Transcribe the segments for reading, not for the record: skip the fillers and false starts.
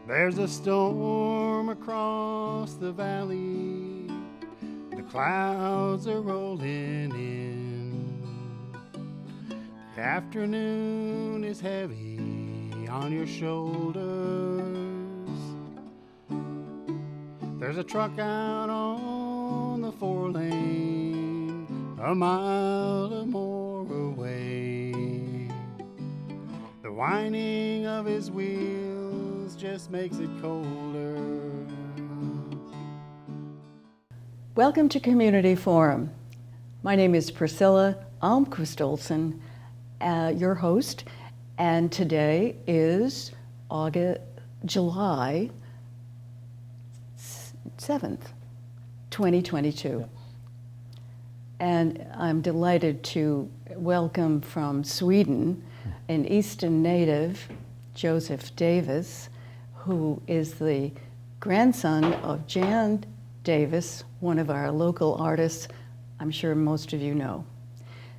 There's a storm across the valley. The clouds are rolling in. The afternoon is heavy on your shoulders. There's a truck out on the 4-lane, a mile or more away. The whining of his wheels just makes it colder. Welcome to Community Forum. My name is Priscilla Almquist-Olsen, your host, and today is July 7th, 2022. Yes. And I'm delighted to welcome from Sweden an Eastern native, Joseph Davis, who is the grandson of Jan Davis, one of our local artists I'm sure most of you know.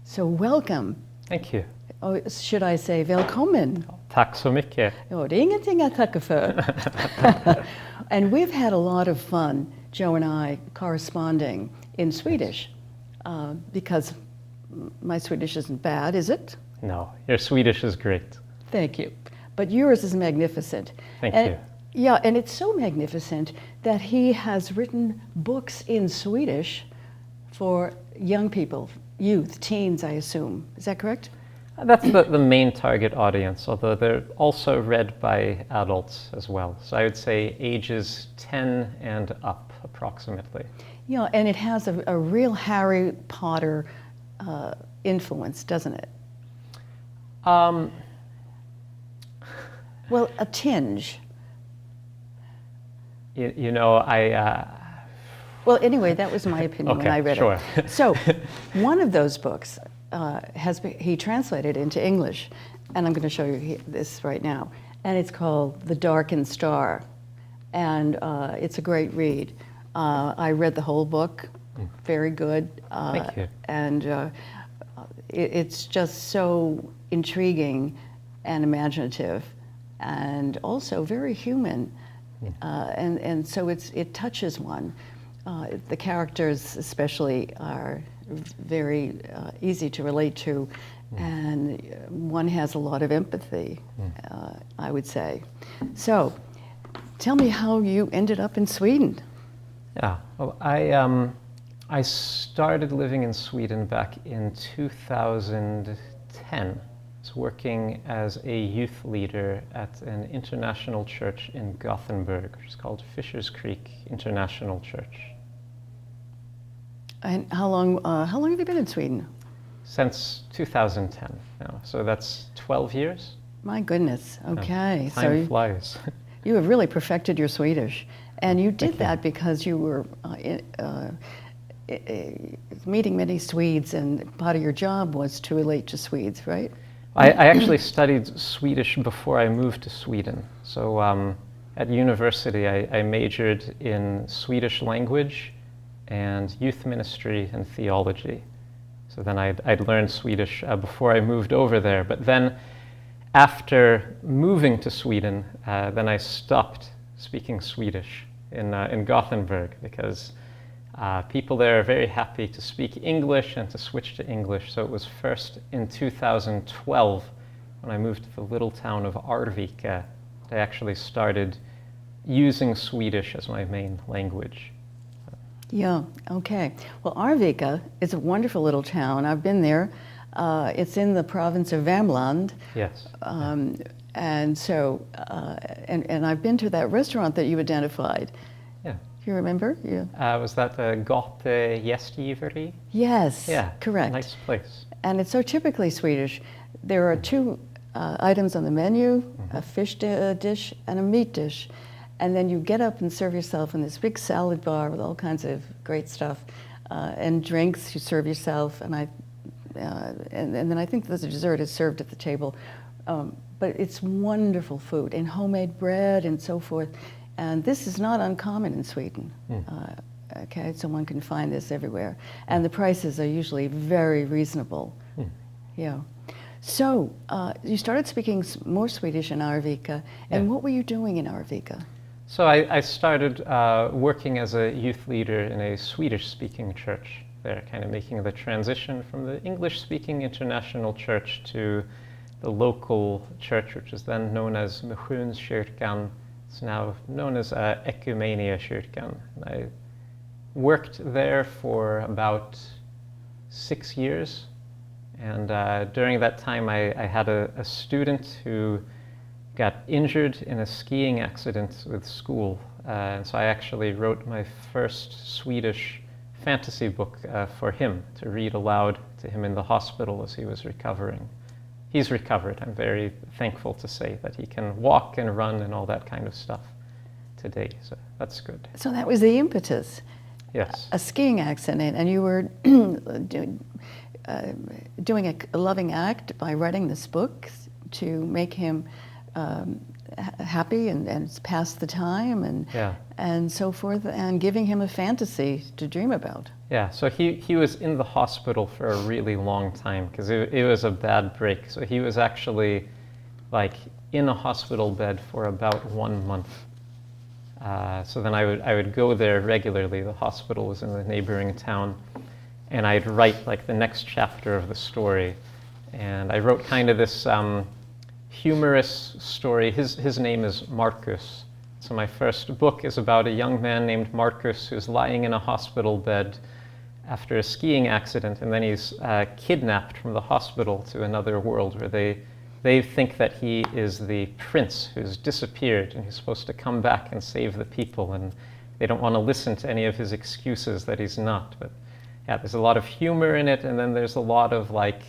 So welcome. Thank you. Oh, should I say välkommen? Tack så mycket. Ja, det är ingenting att tacka för. And we've had a lot of fun, Joe and I, corresponding in Swedish, because my Swedish isn't bad, is it? No, your Swedish is great. Thank you. But yours is magnificent. Thank and, you. Yeah, and it's so magnificent that he has written books in Swedish for young people, youth, teens, I assume. Is that correct? That's the main target audience, although they're also read by adults as well. So I would say ages 10 and up, approximately. Yeah, and it has a real Harry Potter influence, doesn't it? Well, a tinge. You know, Well, anyway, that was my opinion when I read sure. it. So, one of those books he translated into English, and I'm going to show you this right now. And it's called The Darkened Star, and it's a great read. I read the whole book, very good. Thank you. And it's just so intriguing and imaginative, and also very human. And so it touches one. The characters especially are very easy to relate to, and one has a lot of empathy, I would say. So, tell me how you ended up in Sweden. Yeah, well, I started living in Sweden back in 2010. I was working as a youth leader at an international church in Gothenburg, which is called Fishers Creek International Church. And how long have you been in Sweden? Since 2010 now, so that's 12 years. My goodness, okay. Time flies. You have really perfected your Swedish. And you did Thank you. that because you were meeting many Swedes, and part of your job was to relate to Swedes, right? I actually studied Swedish before I moved to Sweden. So at university, I majored in Swedish language and youth ministry and theology. So then I'd learned Swedish before I moved over there. But then after moving to Sweden, then I stopped speaking Swedish in Gothenburg, because people there are very happy to speak English and to switch to English. So it was first in 2012 when I moved to the little town of Arvika that I actually started using Swedish as my main language. Yeah, okay. Well, Arvika is a wonderful little town. I've been there. It's in the province of Värmland. Yes. And so, and I've been to that restaurant that you identified. Yeah. You remember? Yeah. Was that the Gate Gästgiveri? Yes, Yeah. correct. Nice place. And it's so typically Swedish. There are two items on the menu, a fish dish and a meat dish. And then you get up and serve yourself in this big salad bar with all kinds of great stuff, and drinks. You serve yourself, and then I think the dessert is served at the table. But it's wonderful food, and homemade bread and so forth. And this is not uncommon in Sweden. Okay, so one can find this everywhere. And the prices are usually very reasonable. Yeah. So you started speaking more Swedish in Arvika, and Yeah. what were you doing in Arvika? So I started working as a youth leader in a Swedish-speaking church there, kind of making the transition from the English-speaking international church to the local church, which is then known as Missionskyrkan. It's now known as Ekumeniakyrkan. I worked there for about 6 years, and during that time I had a student who got injured in a skiing accident with school, and so I actually wrote my first Swedish fantasy book for him to read aloud to him in the hospital as he was recovering. He's recovered. I'm very thankful to say that he can walk and run and all that kind of stuff today, so that's good. So that was the impetus. Yes. A skiing accident, and you were doing a loving act by writing this book to make him happy and pass the time and so forth, and giving him a fantasy to dream about. Yeah, so he was in the hospital for a really long time because it was a bad break. So he was actually like in a hospital bed for about 1 month. So then I would go there regularly. The hospital was in the neighboring town, and I'd write like the next chapter of the story. And I wrote kind of this humorous story. His name is Marcus. So my first book is about a young man named Marcus who's lying in a hospital bed after a skiing accident, and then he's kidnapped from the hospital to another world where they think that he is the prince who's disappeared and he's supposed to come back and save the people, and they don't want to listen to any of his excuses that he's not. But yeah, there's a lot of humor in it, and then there's a lot of like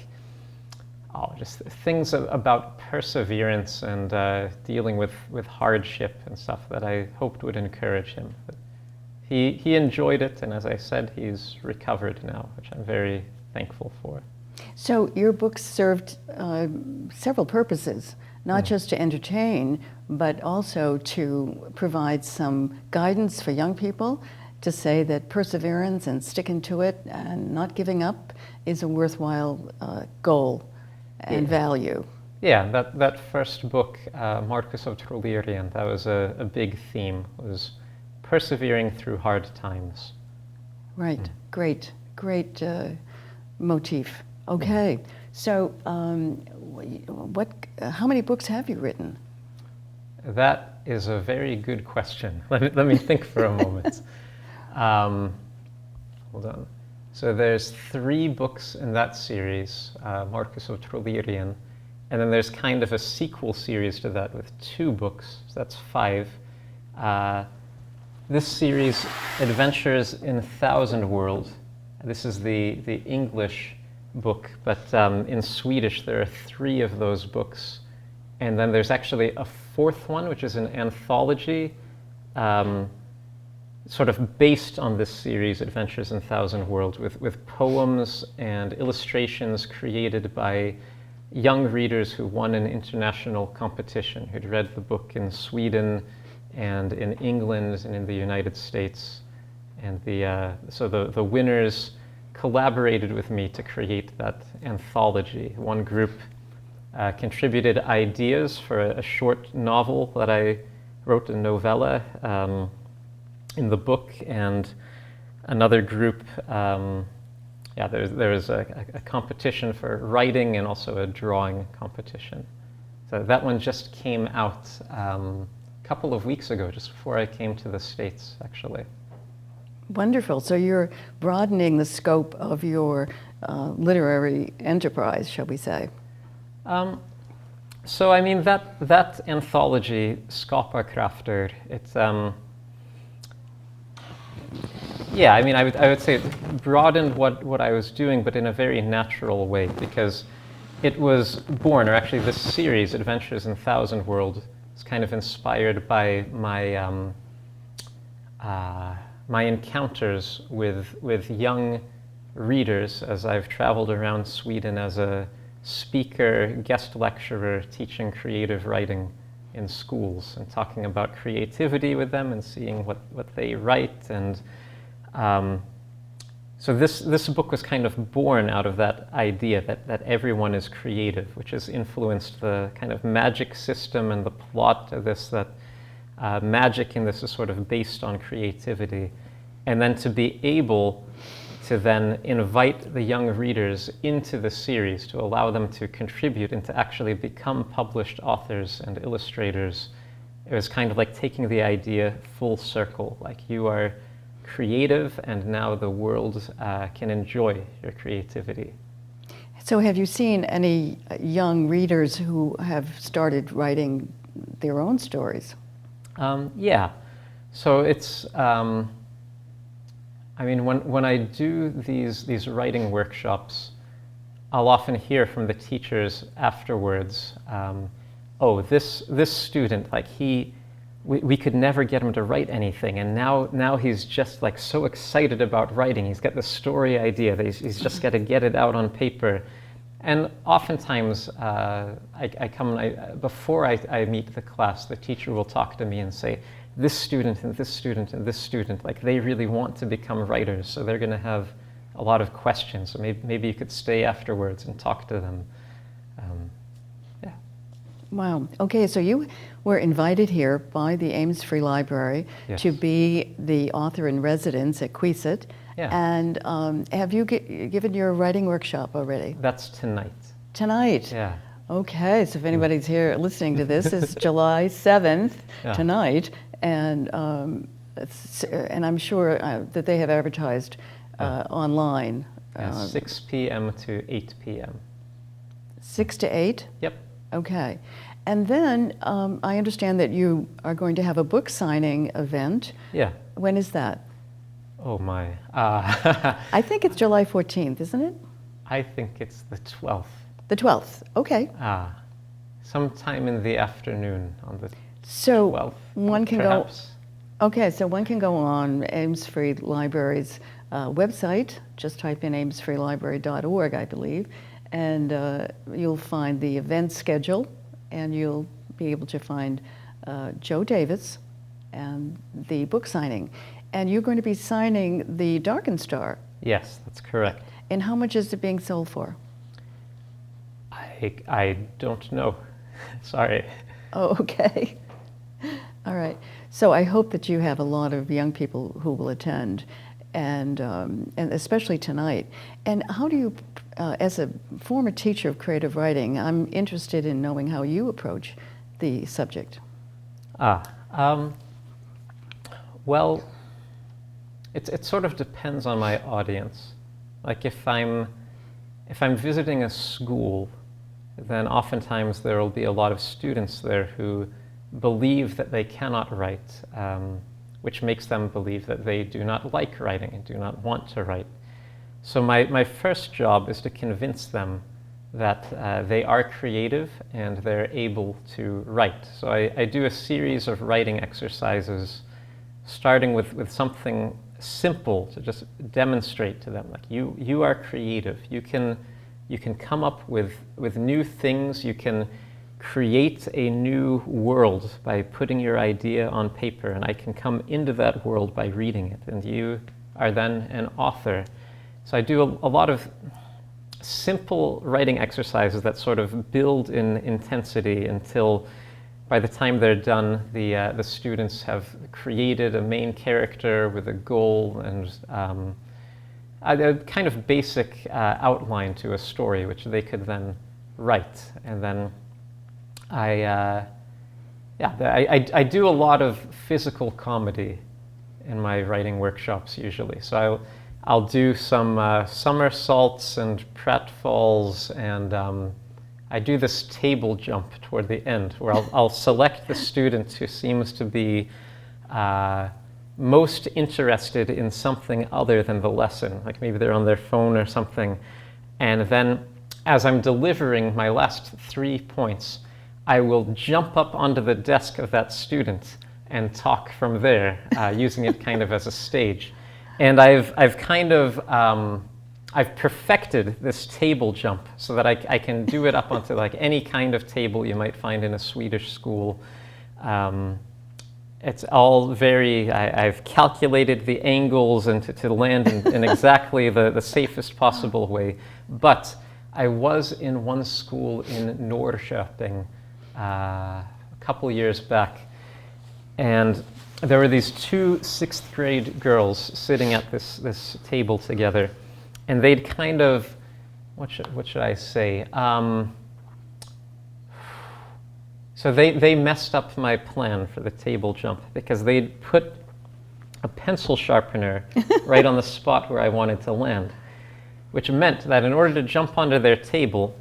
just things about perseverance and dealing with hardship and stuff that I hoped would encourage him. But he enjoyed it, and as I said, he's recovered now, which I'm very thankful for. So your book served several purposes, not just to entertain, but also to provide some guidance for young people, to say that perseverance and sticking to it and not giving up is a worthwhile goal and value. Yeah, that first book, Marcus of Trollerian, that was a big theme, was persevering through hard times. Right, great motif. Okay, so how many books have you written? That is a very good question. Let me think for a moment. Hold on. So there's 3 books in that series, Marcus of Trollerian, and then there's kind of a sequel series to that with 2 books, so that's 5. This series, Adventures in Thousand World, this is the English book, but in Swedish there are 3 of those books, and then there's actually a 4th one, which is an anthology, sort of based on this series, Adventures in Thousand Worlds, with poems and illustrations created by young readers who won an international competition, who'd read the book in Sweden and in England and in the United States. And so the winners collaborated with me to create that anthology. One group contributed ideas for a short novel that I wrote, a novella, in the book, and another group, there was a competition for writing and also a drawing competition. So that one just came out a couple of weeks ago, just before I came to the States, actually. Wonderful. So you're broadening the scope of your literary enterprise, shall we say? So I mean, that anthology, Skaparkrafter, it's yeah, I mean, I would say it broadened what I was doing, but in a very natural way, because it was born, or actually this series, Adventures in Thousand World, is kind of inspired by my my encounters with young readers as I've traveled around Sweden as a speaker, guest lecturer, teaching creative writing in schools and talking about creativity with them and seeing what they write. And So this book was kind of born out of that idea that everyone is creative, which has influenced the kind of magic system and the plot of this, that magic in this is sort of based on creativity. And then to be able to then invite the young readers into the series, to allow them to contribute and to actually become published authors and illustrators, it was kind of like taking the idea full circle. Like, you are creative, and now the world can enjoy your creativity. So have you seen any young readers who have started writing their own stories? Yeah. So it's, I mean, when I do these writing workshops, I'll often hear from the teachers afterwards, oh, this student, like we could never get him to write anything, and now he's just like so excited about writing. He's got this story idea that he's just got to get it out on paper. And oftentimes, before I meet the class, the teacher will talk to me and say, this student and this student and this student, like, they really want to become writers, so they're going to have a lot of questions. So maybe you could stay afterwards and talk to them. Yeah. Wow. Okay, so you were invited here by the Ames Free Library Yes. to be the author in residence at Queesit. Yeah. And have you given your writing workshop already? That's tonight. Tonight? Yeah. Okay, so if anybody's here listening to this, it's July 7th, Yeah. tonight, and I'm sure that they have advertised online. 6 p.m. to 8 p.m. 6 to 8? Yep. Okay. And then I understand that you are going to have a book signing event. Yeah. When is that? Oh my. I think it's July 14th, isn't it? I think it's the 12th. The 12th. Okay. Sometime in the afternoon on the So 12th. one can perhaps. go. Okay, so one can go on Ames Free Library's website. Just type in amesfreelibrary.org, I believe, and you'll find the event schedule, and you'll be able to find Joe Davis and the book signing. And you're going to be signing the Darkened Star. Yes, that's correct. And how much is it being sold for? I don't know. Sorry. Oh, okay. All right. So I hope that you have a lot of young people who will attend, and especially tonight. And how do you, as a former teacher of creative writing, I'm interested in knowing how you approach the subject. Well, it sort of depends on my audience. Like, if I'm visiting a school, then oftentimes there will be a lot of students there who believe that they cannot write, which makes them believe that they do not like writing and do not want to write. So my first job is to convince them that they are creative and they're able to write. So I do a series of writing exercises, starting with something simple to just demonstrate to them, like, you are creative. You can come up with new things. You can create a new world by putting your idea on paper, and I can come into that world by reading it, and you are then an author. So I do a lot of simple writing exercises that sort of build in intensity until by the time they're done, the students have created a main character with a goal and a kind of basic outline to a story, which they could then write. And then I do a lot of physical comedy in my writing workshops usually. So I'll do some somersaults and pratfalls, and I do this table jump toward the end where I'll select the student who seems to be most interested in something other than the lesson, like maybe they're on their phone or something. And then as I'm delivering my last 3 points, I will jump up onto the desk of that student and talk from there, using it kind of as a stage. And I've perfected this table jump so that I can do it up onto like any kind of table you might find in a Swedish school. It's all very, I've calculated the angles and to land in exactly the safest possible way. But I was in one school in Norrköping a couple years back, and there were these two sixth grade girls sitting at this table together, and they'd kind of, what should I say? So they messed up my plan for the table jump because they'd put a pencil sharpener right on the spot where I wanted to land, which meant that in order to jump onto their table,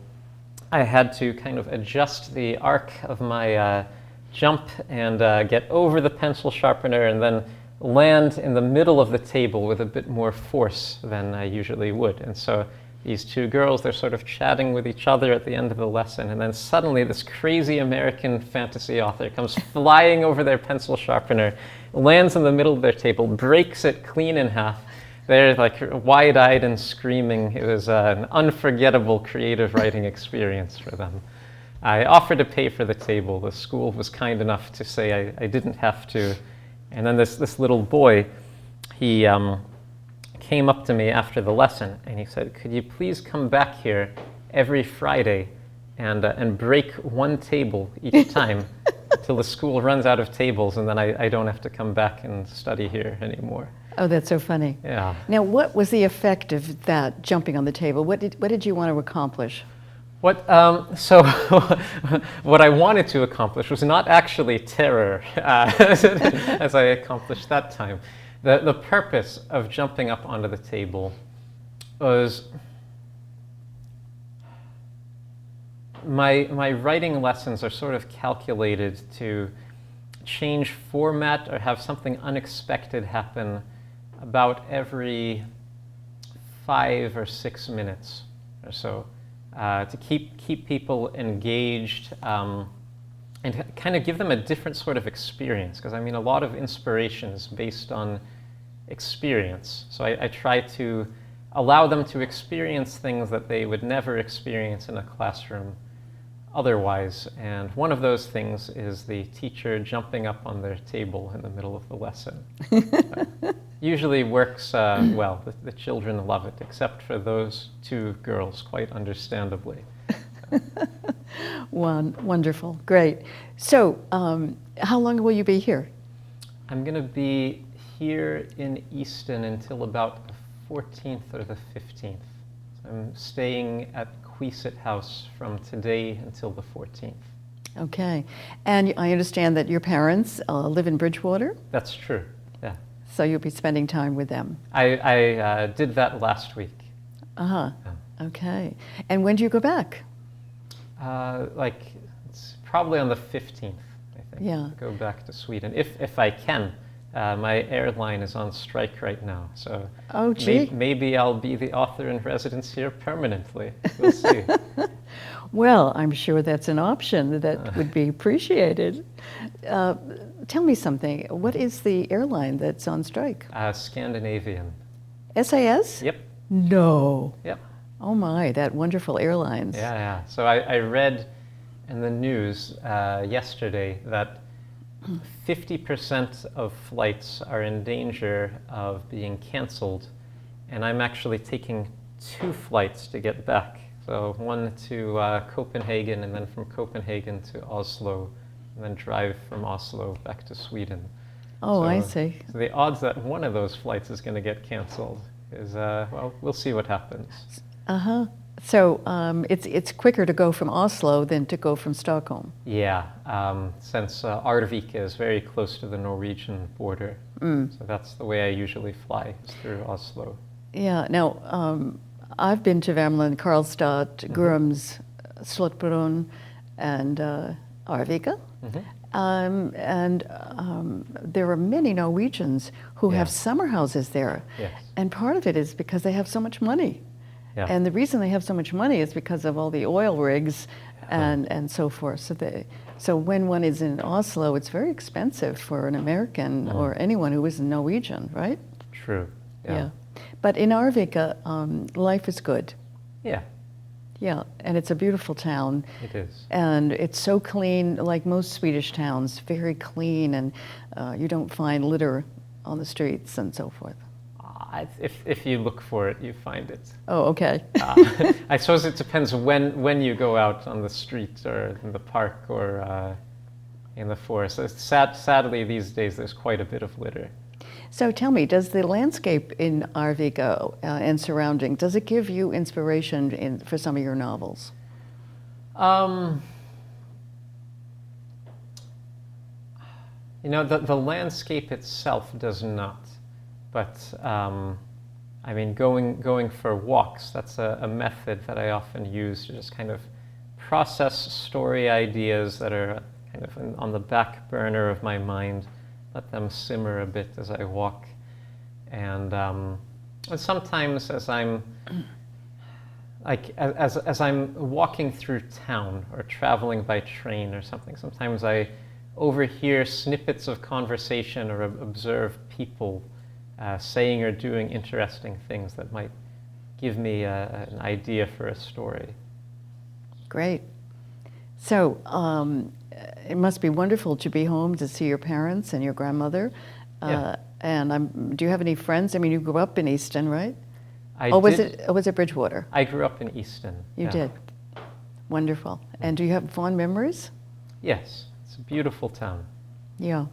I had to kind of adjust the arc of my jump and get over the pencil sharpener and then land in the middle of the table with a bit more force than I usually would. And so these two girls, they're sort of chatting with each other at the end of the lesson, and then suddenly this crazy American fantasy author comes flying over their pencil sharpener, lands in the middle of their table, breaks it clean in half. They're like wide-eyed and screaming. It was an unforgettable creative writing experience for them. I offered to pay for the table. The school was kind enough to say I didn't have to. And then this little boy, he came up to me after the lesson and he said, "Could you please come back here every Friday and break one table each time until the school runs out of tables, and then I don't have to come back and study here anymore." Oh, that's so funny. Yeah. Now, what was the effect of that jumping on the table? What did you want to accomplish? So what I wanted to accomplish was not actually terror, as I accomplished that time. The purpose of jumping up onto the table was my writing lessons are sort of calculated to change format or have something unexpected happen about every 5 or 6 minutes or so, to keep people engaged and kind of give them a different sort of experience. Because I mean, a lot of inspiration is based on experience. So I try to allow them to experience things that they would never experience in a classroom otherwise. And one of those things is the teacher jumping up on their table in the middle of the lesson. Usually works well. The children love it, except for those two girls, quite understandably. Wonderful, great. So, how long will you be here? I'm going to be here in Easton until about the 14th or the 15th. I'm staying at Queesit House from today until the 14th. Okay, and I understand that your parents live in Bridgewater? That's true, yeah. So you'll be spending time with them? I did that last week. Uh-huh, Yeah. Okay. And when do you go back? It's probably on the 15th, I think. Yeah. Go back to Sweden, if I can. My airline is on strike right now, so Oh, gee. maybe I'll be the author in residence here permanently. We'll see. Well, I'm sure that's an option that would be appreciated. Tell me something. What is the airline that's on strike? Scandinavian. SAS? Yep. No. Yep. Oh my, that wonderful airlines. Yeah. So I read in the news yesterday that 50% of flights are in danger of being canceled, and I'm actually taking 2 flights to get back. So one to Copenhagen, and then from Copenhagen to Oslo, and then drive from Oslo back to Sweden. Oh, I see. So the odds that one of those flights is going to get canceled is, well, we'll see what happens. Uh-huh. So it's quicker to go from Oslo than to go from Stockholm. Yeah, since Arvika is very close to the Norwegian border, so that's the way I usually fly, is through Oslo. Yeah. Now, I've been to Värmland, Karlstad, Grums, Slottsbrunn, and Arvika. And there are many Norwegians who have summer houses there. Yes. And part of it is because they have so much money. Yeah. And the reason they have so much money is because of all the oil rigs and so forth. So when one is in Oslo, it's very expensive for an American or anyone who isn't Norwegian, right? True. Yeah. But in Arvika, life is good. Yeah. Yeah, and it's a beautiful town. It is. And it's so clean, like most Swedish towns, very clean, and you don't find litter on the streets and so forth. If you look for it, you find it. Oh, okay. I suppose it depends when you go out on the street or in the park or in the forest. Sadly, these days, there's quite a bit of litter. So tell me, does the landscape in Arvika and surrounding, does it give you inspiration for some of your novels? You know, the landscape itself does not. But, I mean, going for walks, that's a method that I often use to just kind of process story ideas that are kind of on the back burner of my mind. Let them simmer a bit as I walk, and sometimes as I'm as I'm walking through town or traveling by train or something, sometimes I overhear snippets of conversation or observe people saying or doing interesting things that might give me an idea for a story. Great. So it must be wonderful to be home to see your parents and your grandmother. Yeah. And do you have any friends? I mean, you grew up in Easton, right? I was did. it Bridgewater? I grew up in Easton. You yeah. did. Wonderful. And do you have fond memories? Yes, it's a beautiful town. Yeah.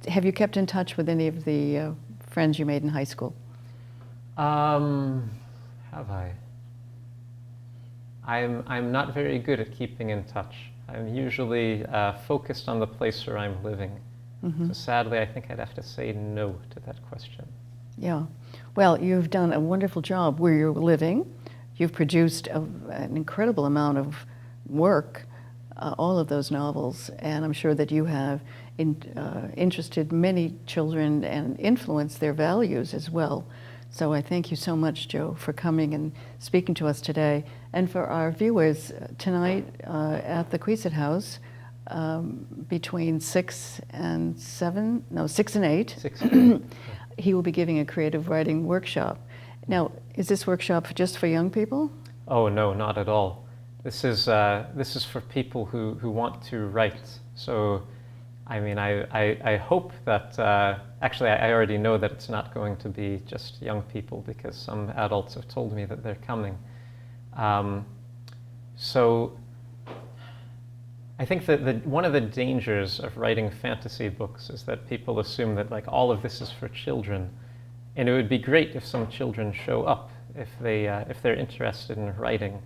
Have you kept in touch with any of the friends you made in high school? Have I? I'm not very good at keeping in touch. I'm usually focused on the place where I'm living. Mm-hmm. So sadly, I think I'd have to say no to that question. Yeah. Well, you've done a wonderful job where you're living. You've produced an incredible amount of work, all of those novels, and I'm sure that you have interested many children and influenced their values as well. So I thank you so much, Joe, for coming and speaking to us today. And for our viewers tonight at the Queeset House, between 6 and 7, no, 6 and 8, 6 and 8. he will be giving a creative writing workshop. Now, is this workshop just for young people? Oh, no, not at all. This is for people who want to write. So, I mean, I hope that, actually I already know that it's not going to be just young people because some adults have told me that they're coming. So I think that one of the dangers of writing fantasy books is that people assume that like all of this is for children. And it would be great if some children show up if they're interested in writing.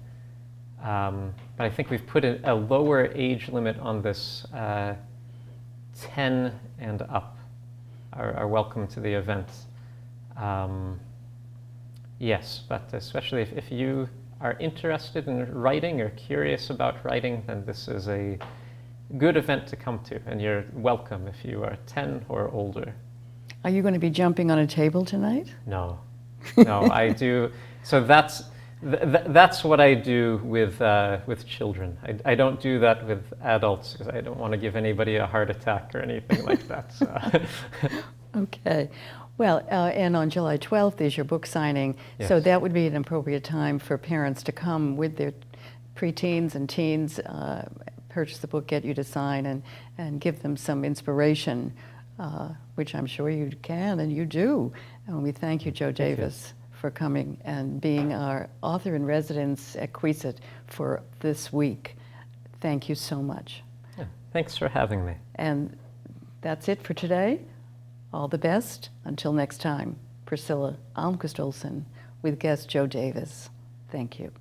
But I think we've put a lower age limit on this. 10 and up are welcome to the event. Yes, but especially if you are interested in writing or curious about writing, then this is a good event to come to, and you're welcome if you are 10 or older. Are you going to be jumping on a table tonight? No, I do. So that's what I do with children. I don't do that with adults because I don't want to give anybody a heart attack or anything like that. So. Okay. Well, and on July 12th is your book signing, Yes. so that would be an appropriate time for parents to come with their preteens and teens, purchase the book, get you to sign, and give them some inspiration, which I'm sure you can and you do. And we thank you, Joe Davis, for coming and being our author in residence at Queeset for this week. Thank you so much. Yeah, thanks for having me. And that's it for today. All the best. Until next time, Priscilla Almquist-Olsen with guest Joe Davis. Thank you.